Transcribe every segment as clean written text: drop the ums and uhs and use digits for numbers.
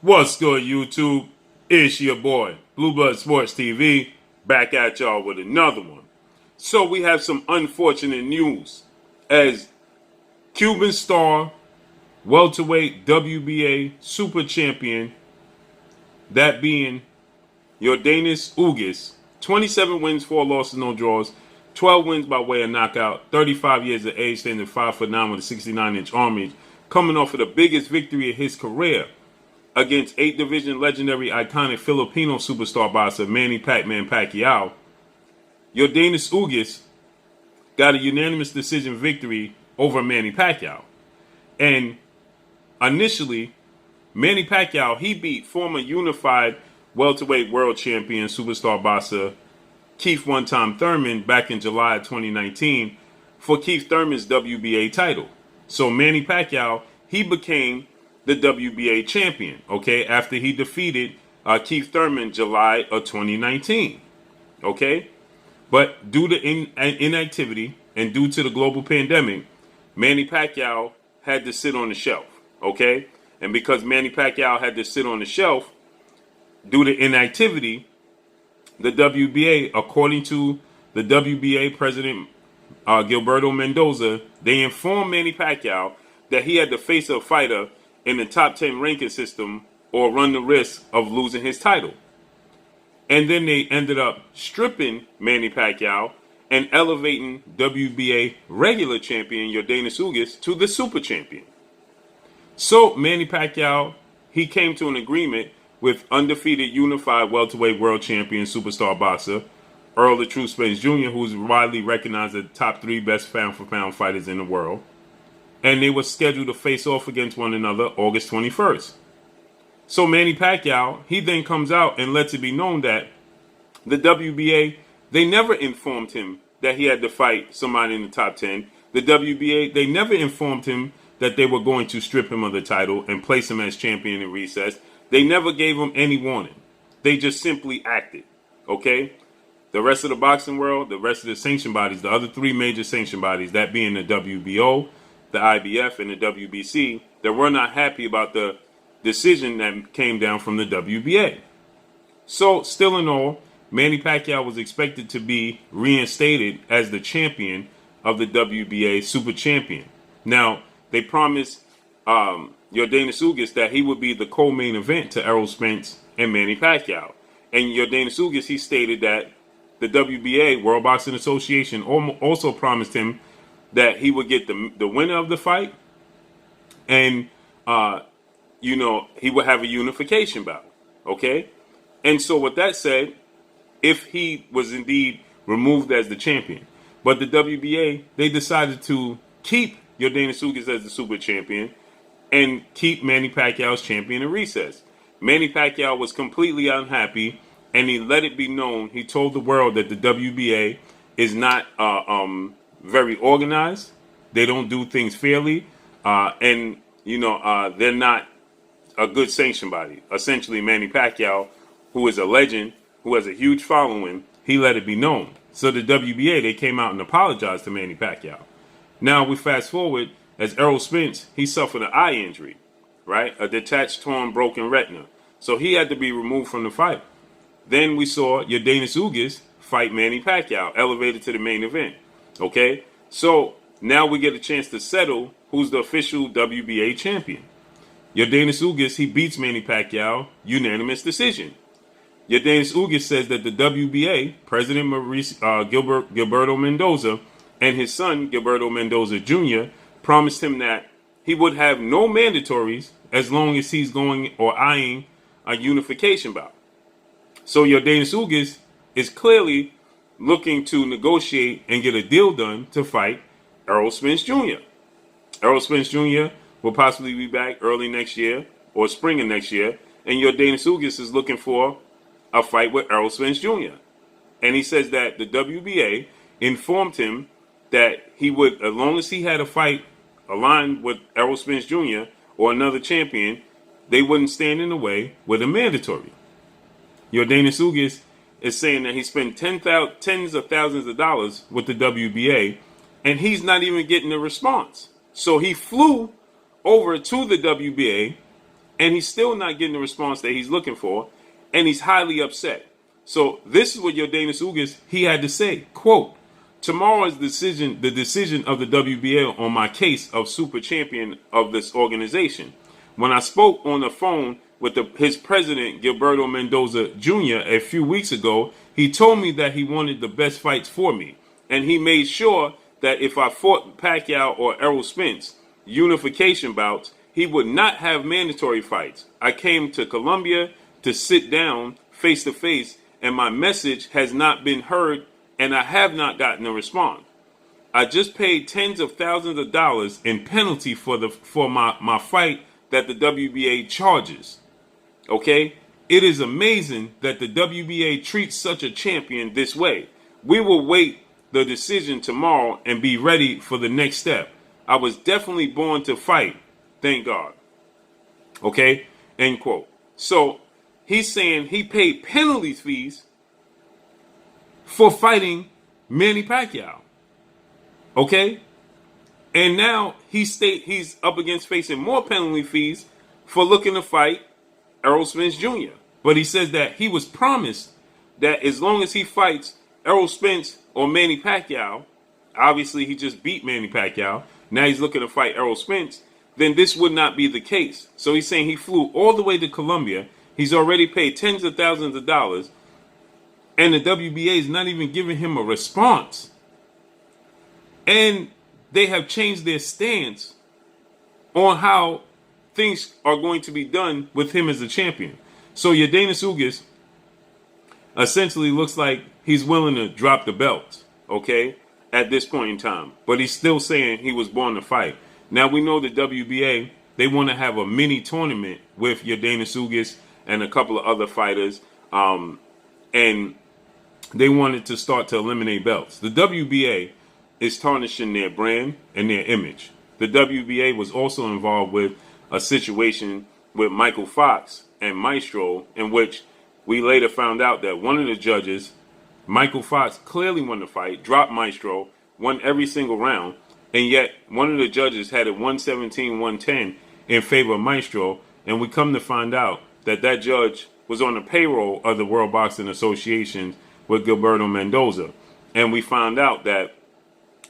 What's good, YouTube? It's your boy, Blue Blood Sports TV, back at y'all with another one. So we have some unfortunate news as Cuban star, welterweight WBA super champion, that being Yordenis Ugas, 27 wins, 4 losses, no draws, 12 wins by way of knockout, 35 years of age, standing 5'9" with a 69-inch arm reach, coming off of the biggest victory of his career against 8th Division legendary iconic Filipino superstar boxer Manny Pac-Man Pacquiao. Yordenis Ugas got a unanimous decision victory over Manny Pacquiao. And initially, Manny Pacquiao, he beat former unified welterweight world champion superstar boxer Keith one-time Thurman back in July of 2019 for Keith Thurman's WBA title. So Manny Pacquiao, he became the WBA champion, okay, after he defeated Keith Thurman July of 2019, okay? But due to inactivity and due to the global pandemic, Manny Pacquiao had to sit on the shelf, okay? And because Manny Pacquiao had to sit on the shelf due to inactivity, the WBA, according to the WBA president, Gilberto Mendoza, they informed Manny Pacquiao that he had to face a fighter in the top 10 ranking system or run the risk of losing his title. And then they ended up stripping Manny Pacquiao and elevating WBA regular champion Yordenis Ugas to the super champion. So Manny Pacquiao, he came to an agreement with undefeated unified welterweight world champion superstar boxer Errol Spence Jr., who's widely recognized as the top 3 best pound-for-pound fighters in the world. And they were scheduled to face off against one another August 21st. So Manny Pacquiao, he then comes out and lets it be known that the WBA, they never informed him that he had to fight somebody in the top 10. The WBA, they never informed him that they were going to strip him of the title and place him as champion in recess. They never gave him any warning. They just simply acted, okay? The rest of the boxing world, the rest of the sanction bodies, the other 3 major sanction bodies, that being the WBO, the IBF, and the WBC, that were not happy about the decision that came down from the WBA. So, still in all, Manny Pacquiao was expected to be reinstated as the champion of the WBA super champion. Now, they promised Yordenis Ugas that he would be the co-main event to Errol Spence and Manny Pacquiao. And Yordenis Ugas, he stated that the WBA, World Boxing Association, also promised him that he would get the winner of the fight, and he would have a unification bout, okay? And so with that said, if he was indeed removed as the champion, but the WBA, they decided to keep Yordenis Ugas as the super champion and keep Manny Pacquiao as champion in recess. Manny Pacquiao was completely unhappy, and he let it be known, he told the world that the WBA is not very organized. They don't do things fairly, and they're not a good sanction body. Essentially, Manny Pacquiao, who is a legend, who has a huge following, he let it be known. So the WBA, they came out and apologized to Manny Pacquiao. Now we fast forward as Errol Spence, he suffered an eye injury, right? A detached, torn, broken retina. So he had to be removed from the fight. Then we saw Yordenis Ugas fight Manny Pacquiao, elevated to the main event. Okay, so now we get a chance to settle who's the official WBA champion. Yordenis Ugas, he beats Manny Pacquiao, unanimous decision. Yordenis Ugas says that the WBA, President Gilberto Mendoza, and his son, Gilberto Mendoza Jr., promised him that he would have no mandatories as long as he's going or eyeing a unification bout. So Yordenis Ugas is clearly looking to negotiate and get a deal done to fight Errol Spence Jr. Errol Spence Jr. will possibly be back early next year or spring of next year, and Yordenis Ugas is looking for a fight with Errol Spence Jr. And he says that the WBA informed him that he would, as long as he had a fight aligned with Errol Spence Jr. or another champion, they wouldn't stand in the way with a mandatory. Yordenis Ugas is saying that he spent tens of thousands of dollars with the WBA, and he's not even getting a response. So he flew over to the WBA and he's still not getting the response that he's looking for, and he's highly upset. So this is what Yordenis Ugas, he had to say, quote, tomorrow is the decision of the WBA on my case of super champion of this organization. When I spoke on the phone with his president, Gilberto Mendoza Jr., a few weeks ago, he told me that he wanted the best fights for me. And he made sure that if I fought Pacquiao or Errol Spence, unification bouts, he would not have mandatory fights. I came to Colombia to sit down face to face, and my message has not been heard, and I have not gotten a response. I just paid tens of thousands of dollars in penalty for my fight that the WBA charges. Okay? It is amazing that the WBA treats such a champion this way. We will wait the decision tomorrow and be ready for the next step. I was definitely born to fight. Thank God. Okay? End quote. So he's saying he paid penalty fees for fighting Manny Pacquiao. Okay? And now he's up against facing more penalty fees for looking to fight Errol Spence Jr. But he says that he was promised that as long as he fights Errol Spence or Manny Pacquiao, obviously he just beat Manny Pacquiao, now he's looking to fight Errol Spence, then this would not be the case. So he's saying he flew all the way to Colombia, he's already paid tens of thousands of dollars, and the WBA is not even giving him a response. And they have changed their stance on how things are going to be done with him as a champion. So Yordenis Ugas essentially looks like he's willing to drop the belt, okay, at this point in time. But he's still saying he was born to fight. Now we know the WBA, they want to have a mini tournament with Yordenis Ugas and a couple of other fighters. And they wanted to start to eliminate belts. The WBA is tarnishing their brand and their image. The WBA was also involved with a situation with Michael Fox and Maestro, in which we later found out that one of the judges, Michael Fox, clearly won the fight, dropped Maestro, won every single round, and yet one of the judges had it 117-110 in favor of Maestro, and we come to find out that that judge was on the payroll of the World Boxing Association with Gilberto Mendoza. And we found out that,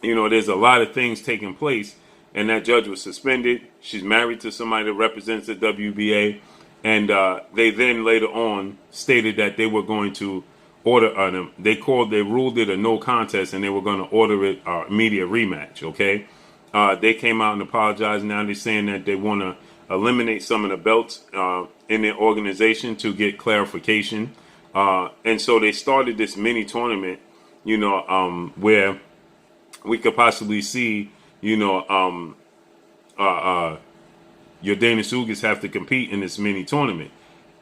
you know, there's a lot of things taking place, and that judge was suspended. She's married to somebody that represents the WBA, and they then later on stated that they were going to order them. They ruled it a no contest, and they were going to order it immediate rematch. Okay, they came out and apologized. Now they're saying that they want to eliminate some of the belts in their organization to get clarification, and so they started this mini tournament, you know, where we could possibly see, you know, Yordenis Ugas have to compete in this mini tournament.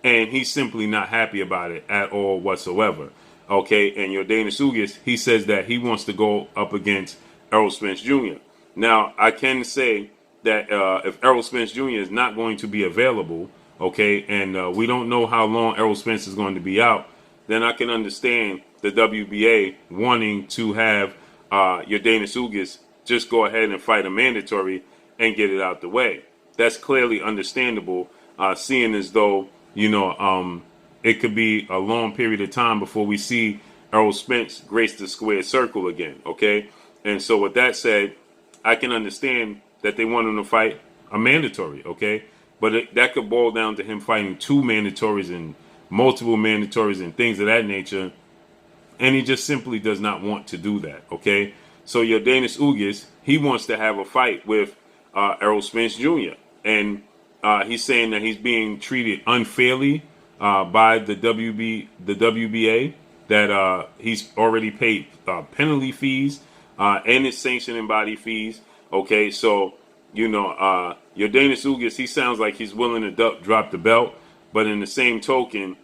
And he's simply not happy about it at all whatsoever. Okay, and Yordenis Ugas, he says that he wants to go up against Errol Spence Jr. Now, I can say that if Errol Spence Jr. is not going to be available, okay, and we don't know how long Errol Spence is going to be out, then I can understand the WBA wanting to have Yordenis Ugas just go ahead and fight a mandatory and get it out the way. That's clearly understandable, seeing as though, you know, it could be a long period of time before we see Errol Spence grace the square circle again, okay? And so with that said, I can understand that they want him to fight a mandatory, okay? But that could boil down to him fighting two mandatories and multiple mandatories and things of that nature, and he just simply does not want to do that, okay? So Yordenis Ugas, he wants to have a fight with Errol Spence Jr., and he's saying that he's being treated unfairly by the WBA, that he's already paid penalty fees and his sanctioning body fees. Okay, so, you know, Yordenis Ugas, he sounds like he's willing to drop the belt, but in the same token,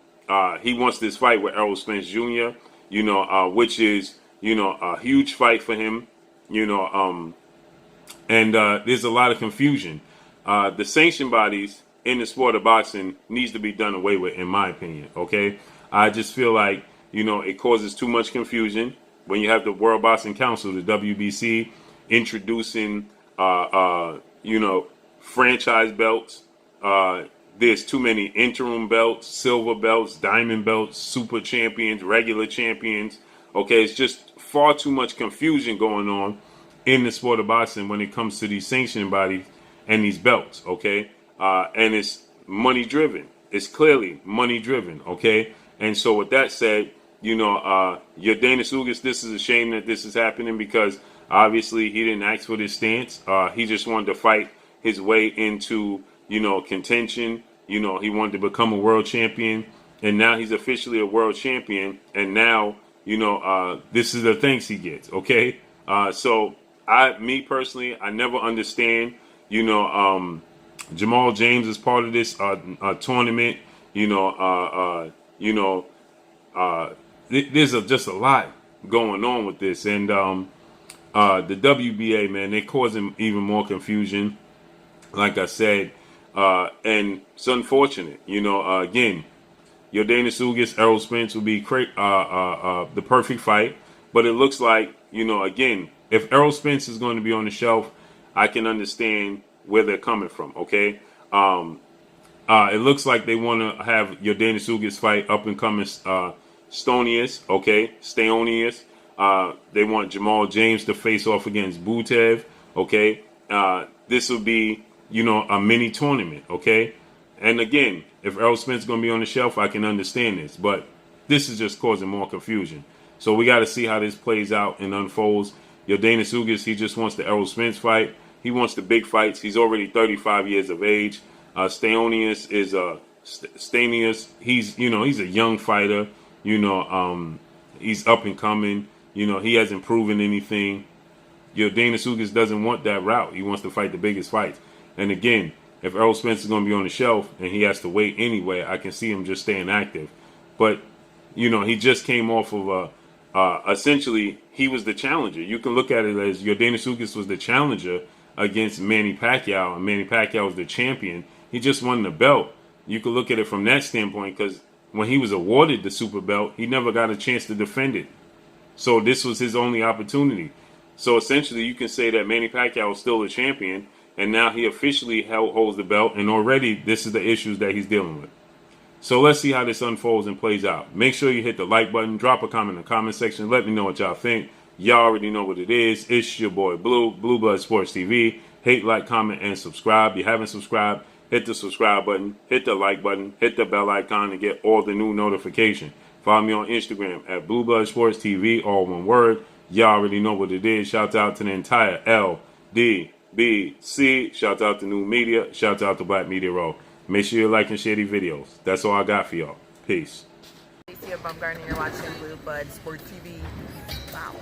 he wants this fight with Errol Spence Jr., you know, which is, you know, a huge fight for him, you know, and there's a lot of confusion. The sanction bodies in the sport of boxing needs to be done away with, in my opinion, okay? I just feel like, you know, it causes too much confusion when you have the World Boxing Council, the WBC, introducing, you know, franchise belts. there's too many interim belts, silver belts, diamond belts, super champions, regular champions. Okay, it's just far too much confusion going on in the sport of boxing when it comes to these sanctioning bodies and these belts. Okay, and it's money driven. It's clearly money driven. Okay, and so with that said, Yordenis Ugas, this is a shame that this is happening because obviously he didn't ask for this stance. He just wanted to fight his way into contention. He wanted to become a world champion, and now he's officially a world champion. And now, this is the thanks he gets. Okay, so me personally, I never understand. Jamal James is part of this tournament. There's just a lot going on with this, and the WBA, man, they're causing even more confusion. Like I said. And it's unfortunate, again, Yordenis Ugas, Errol Spence would be the perfect fight. But it looks like, again, if Errol Spence is going to be on the shelf, I can understand where they're coming from, okay? It looks like they want to have Yordenis Ugas fight up and coming Stonius, okay? Stonius. They want Jamal James to face off against Butev, okay? This will be a mini tournament, okay? And again, if Errol Spence is going to be on the shelf, I can understand this. But this is just causing more confusion. So we got to see how this plays out and unfolds. Yordenis Ugas, he just wants the Errol Spence fight. He wants the big fights. He's already 35 years of age. Stanius is Stanius. He's a young fighter. He's up and coming. He hasn't proven anything. Yordenis Ugas doesn't want that route. He wants to fight the biggest fights. And again, if Errol Spence is going to be on the shelf and he has to wait anyway, I can see him just staying active. But, he just came off of essentially, he was the challenger. You can look at it as Yordenis Ugas was the challenger against Manny Pacquiao, and Manny Pacquiao was the champion. He just won the belt. You can look at it from that standpoint because when he was awarded the super belt, he never got a chance to defend it. So this was his only opportunity. So essentially, you can say that Manny Pacquiao is still the champion, and now he officially holds the belt, and already this is the issues that he's dealing with. So let's see how this unfolds and plays out. Make sure you hit the like button, drop a comment in the comment section, let me know what y'all think. Y'all already know what it is. It's your boy Blue Blood Sports TV. Hate, like, comment, and subscribe. If you haven't subscribed, hit the subscribe button, hit the like button, hit the bell icon to get all the new notifications. Follow me on Instagram at Blue Blood Sports TV, all one word. Y'all already know what it is. Shout out to the entire LDBC. Shout out to New Media. Shout out to Black Media Row. Make sure you like and share these videos. That's all I got for y'all. Peace. You're watching Blue Blood Sports TV. Wow.